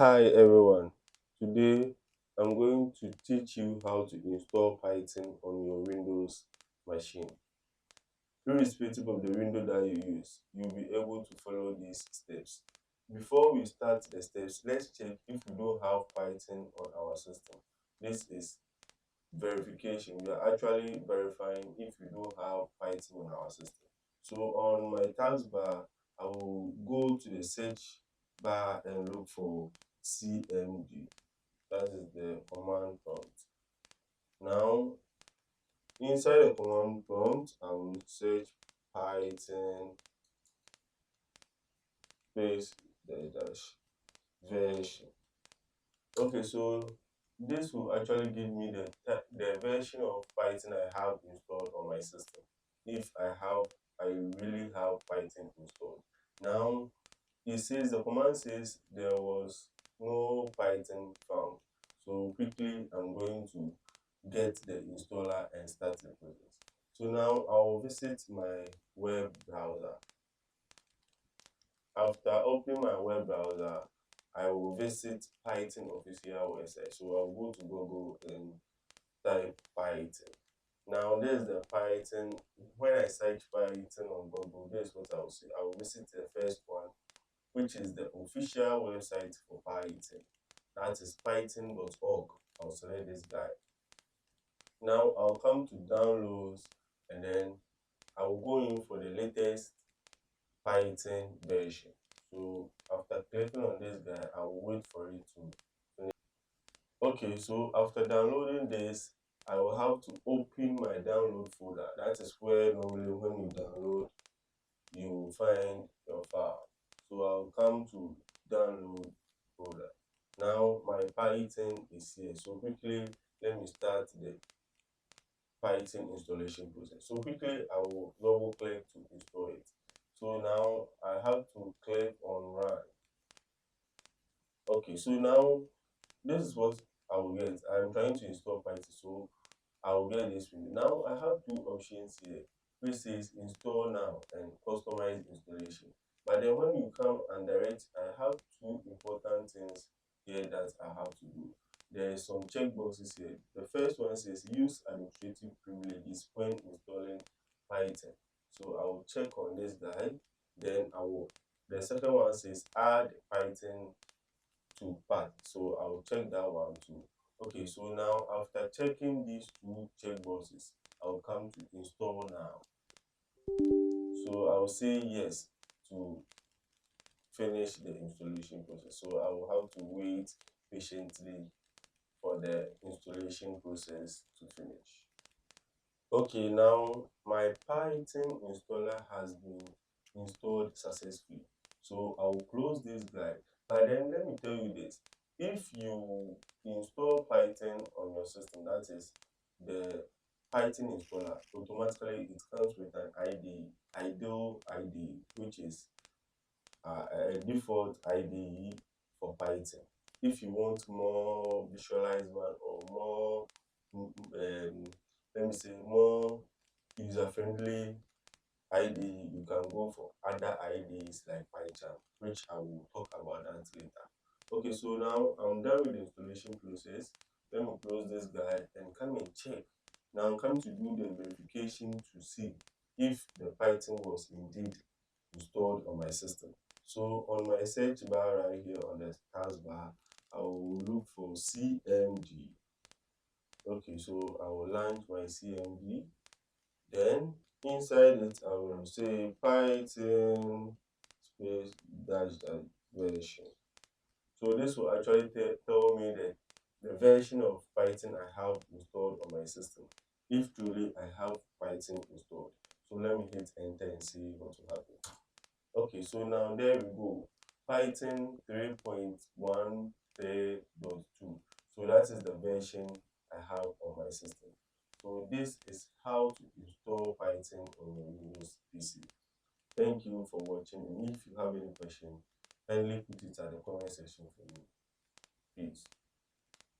Hi everyone, today I'm going to teach you how to install Python on your Windows machine. Irrespective of the window that you use, you'll be able to follow these steps. Before we start the steps, let's check if we don't have Python on our system. This is verification. We are actually verifying if we don't have Python on our system. So on my taskbar, I will go to the search bar and look for CMD. That is the command prompt. Now, inside the command prompt, I will search Python space the dash version. Okay, so this will actually give me the version of Python I have installed on my system. If I really have Python installed. Now, the command says there was no Python found. So quickly, I'm going to get the installer and start the process. So now I'll visit my web browser. After opening my web browser, I will visit Python official website. So I'll go to Google and type Python. Now there's the Python. When I search Python on Google, this is what I will see. I will visit the first one, which is the official website for Python. That is python.org. I'll select this guy. Now I'll come to downloads and then I will go in for the latest Python version. So after clicking on this guy, I will wait for it to finish. Okay, so after downloading this, I will have to open my download folder. That is where normally when you download, you will find your file. So I'll come to download folder. Now my Python is here. So quickly, let me start the Python installation process. So quickly, I will double click to install it. So now I have to click on run. Okay, so now this is what I will get. I'm trying to install Python, so I will get this window. Now I have two options here, which says install now and customize installation. But then when you come and direct, I have two important things here that I have to do. There is some checkboxes here. The first one says use administrative privileges when installing Python. So I will check on this guy. Then the second one says add Python to path. So I will check that one too. Okay, so now after checking these two checkboxes, I'll come to install now. So I'll say yes to finish the installation process. So I will have to wait patiently for the installation process to finish. Okay, now my Python installer has been installed successfully. So I will close this guy. But then let me tell you this. If you install Python on your system, that is the Python installer, automatically it comes with an IDE, IDLE IDE, which is a default IDE for Python. If you want more visualized one or more let me say more user-friendly IDE, you can go for other IDEs like PyCharm, which I will talk about that later. Okay, so now I'm done with the installation process. Let me close this guy and come and check. Now I'm coming to do the verification to see if the Python was indeed installed on my system. So on my search bar right here on the taskbar, I will look for CMD. Okay, so I will launch my CMD. Then inside it, I will say Python space dash dash version. So this will actually tell me the version of Python I have installed on my system. If truly I have Python installed. So let me hit enter and see what will happen. Okay, so now there we go. Python 3.13.2. So that is the version I have on my system. So this is how to install Python on your Windows PC. Thank you for watching, and if you have any question, kindly put it at the comment section for me. Peace.